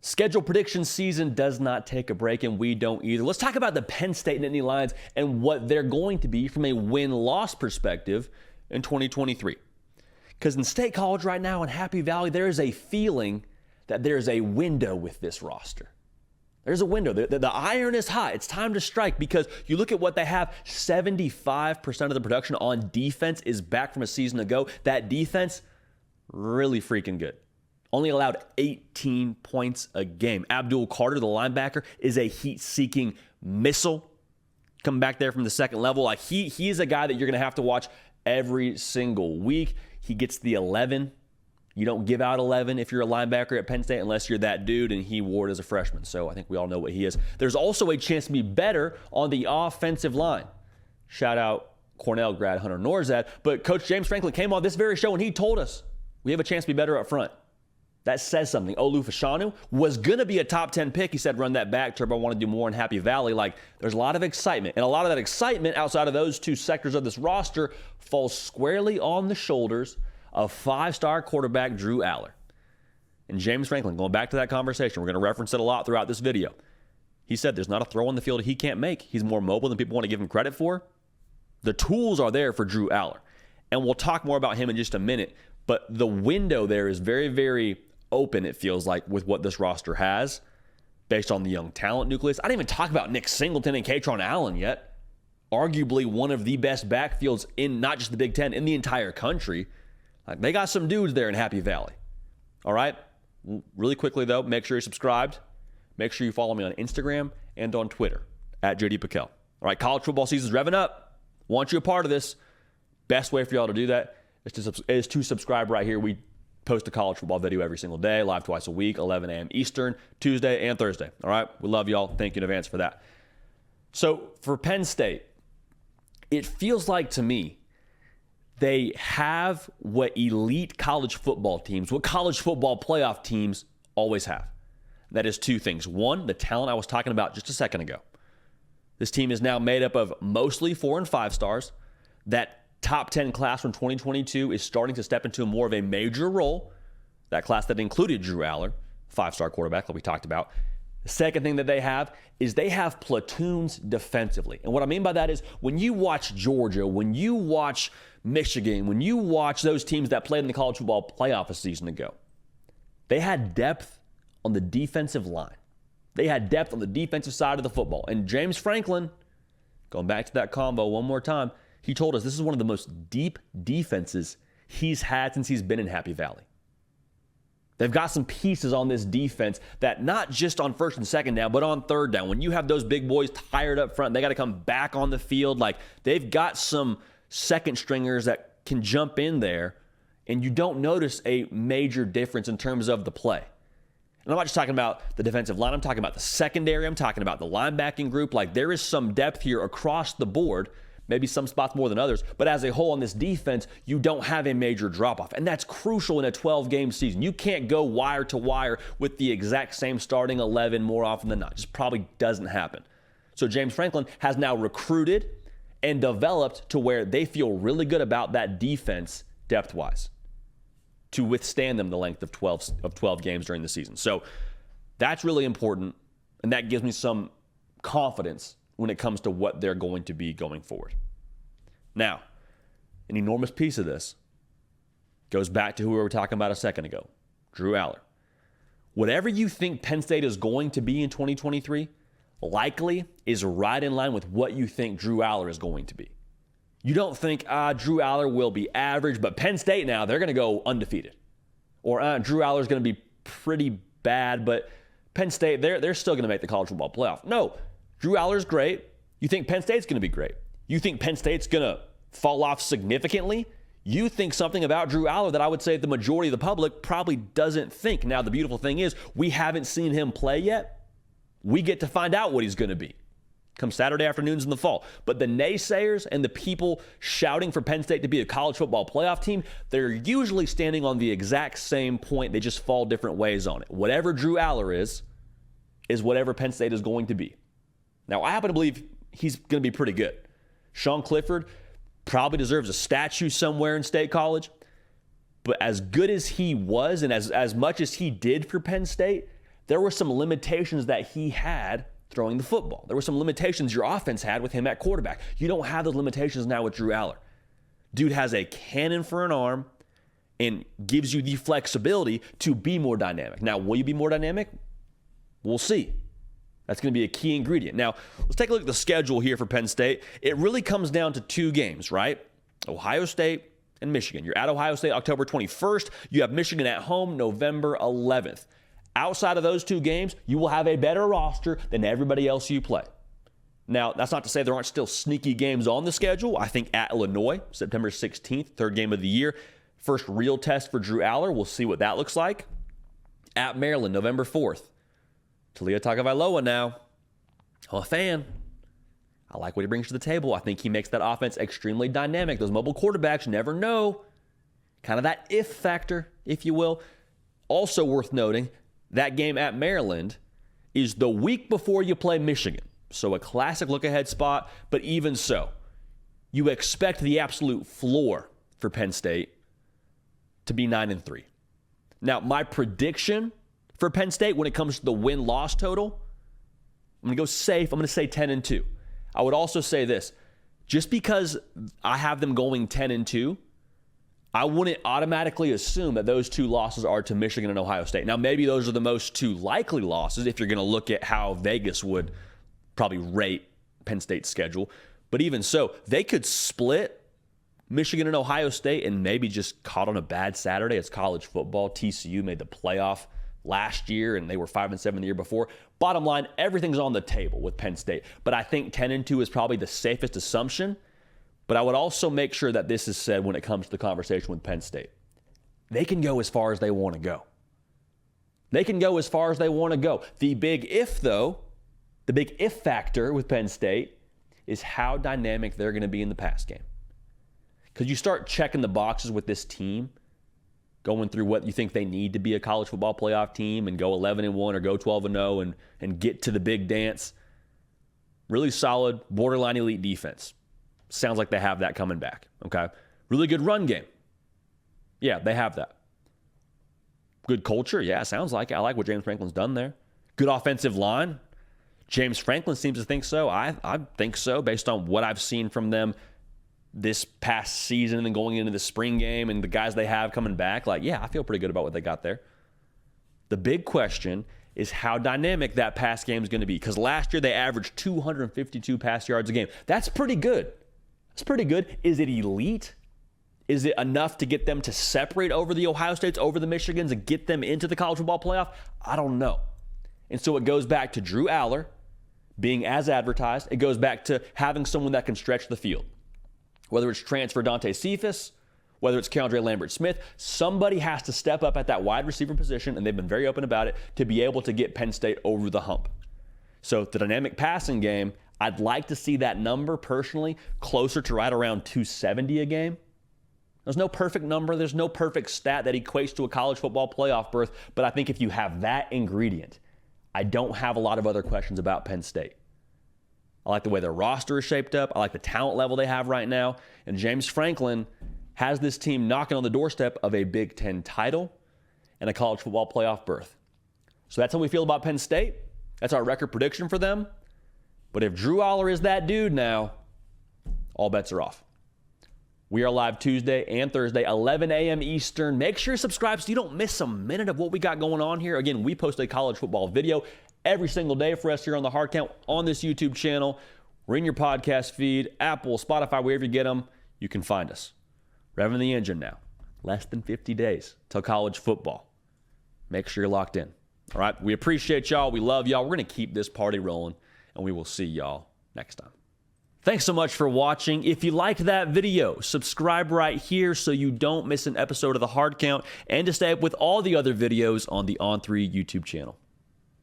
Schedule prediction season does not take a break, and we don't either. Let's talk about the Penn State Nittany Lions and what they're going to be from a win-loss perspective in 2023. Because in State College right now in Happy Valley, there is a feeling that there's a window with this roster. There's a window. The iron is hot. It's time to strike because you look at what they have. 75% of the production on defense is back from a season ago. That defense, really freaking good. Only allowed 18 points a game. Abdul Carter, the linebacker, is a heat-seeking missile. Coming back there from the second level. Like he is a guy that you're going to have to watch every single week. He gets the 11. You don't give out 11 if you're a linebacker at Penn State unless you're that dude, and he wore it as a freshman. So I think we all know what he is. There's also a chance to be better on the offensive line. Shout out Cornell grad Hunter Norzad. But Coach James Franklin came on this very show, and he told us we have a chance to be better up front. That says something. Olu Fashanu was going to be a top 10 pick. He said, run that back. Turbo, I want to do more in Happy Valley. Like, there's a lot of excitement. And a lot of that excitement outside of those two sectors of this roster falls squarely on the shoulders of five-star quarterback Drew Allar. And James Franklin, going back to that conversation, we're going to reference it a lot throughout this video. He said there's not a throw on the field he can't make. He's more mobile than people want to give him credit for. The tools are there for Drew Allar. And we'll talk more about him in just a minute. But the window there is very, very open, it feels like, with what this roster has based on the young talent nucleus. I didn't even talk about Nick Singleton and Katron Allen yet. Arguably one of the best backfields in not just the Big Ten, in the entire country. Like, they got some dudes there in Happy Valley. All right? Really quickly, though, make sure you're subscribed. Make sure you follow me on Instagram and on Twitter, at JD Piquel. All right, college football season's revving up. Want you a part of this. Best way for y'all to do that is to subscribe right here. We post a college football video every single day, live twice a week, 11 a.m. Eastern, Tuesday and Thursday. All right? We love y'all. Thank you in advance for that. So for Penn State, it feels like to me they have what elite college football teams, what college football playoff teams always have. That is two things. One, the talent I was talking about just a second ago. This team is now made up of mostly 4 and 5 stars. That top 10 class from 2022 is starting to step into more of a major role. That class that included Drew Allar, 5-star quarterback like we talked about. The second thing that they have is they have platoons defensively. And what I mean by that is when you watch Georgia, when you watch Michigan, when you watch those teams that played in the college football playoff a season ago, they had depth on the defensive line. They had depth on the defensive side of the football. And James Franklin, going back to that combo one more time, he told us this is one of the most deep defenses he's had since he's been in Happy Valley. They've got some pieces on this defense that not just on first and second down, but on third down. When you have those big boys tired up front, they got to come back on the field. Like, they've got some second stringers that can jump in there, and you don't notice a major difference in terms of the play. And I'm not just talking about the defensive line. I'm talking about the secondary. I'm talking about the linebacking group. Like, there is some depth here across the board. Maybe some spots more than others, but as a whole on this defense, you don't have a major drop-off. And that's crucial in a 12-game season. You can't go wire to wire with the exact same starting 11 more often than not. It just probably doesn't happen. So James Franklin has now recruited and developed to where they feel really good about that defense depth-wise to withstand them the length of 12 games during the season. So that's really important, and that gives me some confidence when it comes to what they're going to be going forward. Now, an enormous piece of this goes back to who we were talking about a second ago, Drew Allar. Whatever you think Penn State is going to be in 2023 likely is right in line with what you think Drew Allar is going to be. You don't think, Drew Allar will be average, but Penn State now, they're going to go undefeated. Or Drew Allar is going to be pretty bad, but Penn State, they're still going to make the college football playoff. No. Drew Allar's great. You think Penn State's going to be great. You think Penn State's going to fall off significantly. You think something about Drew Allar that I would say the majority of the public probably doesn't think. Now, the beautiful thing is we haven't seen him play yet. We get to find out what he's going to be come Saturday afternoons in the fall. But the naysayers and the people shouting for Penn State to be a college football playoff team, they're usually standing on the exact same point. They just fall different ways on it. Whatever Drew Allar is whatever Penn State is going to be. Now, I happen to believe he's going to be pretty good. Sean Clifford probably deserves a statue somewhere in State College. But as good as he was and as much as he did for Penn State, there were some limitations that he had throwing the football. There were some limitations your offense had with him at quarterback. You don't have those limitations now with Drew Allar. Dude has a cannon for an arm and gives you the flexibility to be more dynamic. Now, will you be more dynamic? We'll see. That's going to be a key ingredient. Now, let's take a look at the schedule here for Penn State. It really comes down to two games, right? Ohio State and Michigan. You're at Ohio State October 21st. You have Michigan at home November 11th. Outside of those two games, you will have a better roster than everybody else you play. Now, that's not to say there aren't still sneaky games on the schedule. I think at Illinois, September 16th, third game of the year. First real test for Drew Allar. We'll see what that looks like. At Maryland, November 4th. Taulia Tagovailoa now. I'm a fan. I like what he brings to the table. I think he makes that offense extremely dynamic. Those mobile quarterbacks never know. Kind of that if factor, if you will. Also worth noting, that game at Maryland is the week before you play Michigan. So a classic look-ahead spot, but even so, you expect the absolute floor for Penn State to be 9-3. Now, my prediction for Penn State when it comes to the win-loss total, I'm going to go safe. I'm going to say 10-2. I would also say this. Just because I have them going 10-2, I wouldn't automatically assume that those two losses are to Michigan and Ohio State. Now, maybe those are the most two likely losses if you're going to look at how Vegas would probably rate Penn State's schedule. But even so, they could split Michigan and Ohio State and maybe just caught on a bad Saturday. It's college football. TCU made the playoff last year, and they were 5-7 the year before. Bottom line, everything's on the table with Penn State. But I think 10-2 is probably the safest assumption. But I would also make sure that this is said when it comes to the conversation with Penn State. They can go as far as they want to go. They can go as far as they want to go. The big if, though, the big if factor with Penn State is how dynamic they're going to be in the pass game. Because you start checking the boxes with this team, going through what you think they need to be a college football playoff team and go 11-1 or go 12-0 and get to the big dance. Really solid, borderline elite defense. Sounds like they have that coming back, okay? Really good run game. Yeah, they have that. Good culture. Yeah, sounds like it. I like what James Franklin's done there. Good offensive line. James Franklin seems to think so. I think so based on what I've seen from them this past season and then going into the spring game and the guys they have coming back. Like, yeah, I feel pretty good about what they got there. The big question is how dynamic that pass game is going to be. Because last year they averaged 252 pass yards a game. That's pretty good. That's pretty good. Is it elite? Is it enough to get them to separate over the Ohio States, over the Michigans, and get them into the college football playoff? I don't know. And so it goes back to Drew Allar being as advertised. It goes back to having someone that can stretch the field. Whether it's transfer Dante Cephas, whether it's Keandre Lambert-Smith, somebody has to step up at that wide receiver position, and they've been very open about it, to be able to get Penn State over the hump. So the dynamic passing game, I'd like to see that number personally closer to right around 270 a game. There's no perfect number. There's no perfect stat that equates to a college football playoff berth. But I think if you have that ingredient, I don't have a lot of other questions about Penn State. I like the way their roster is shaped up. I like the talent level they have right now. And James Franklin has this team knocking on the doorstep of a Big Ten title and a college football playoff berth. So that's how we feel about Penn State. That's our record prediction for them. But if Drew Allar is that dude now, all bets are off. We are live Tuesday and Thursday, 11 a.m. Eastern. Make sure you subscribe so you don't miss a minute of what we got going on here. Again, we post a college football video every single day for us here on the Hard Count on this YouTube channel. We're in your podcast feed, Apple, Spotify, wherever you get them, you can find us. Revving the engine now. Less than 50 days till college football. Make sure you're locked in. All right, we appreciate y'all. We love y'all. We're going to keep this party rolling, and we will see y'all next time. Thanks so much for watching. If you liked that video, subscribe right here so you don't miss an episode of The Hard Count and to stay up with all the other videos on the On3 YouTube channel.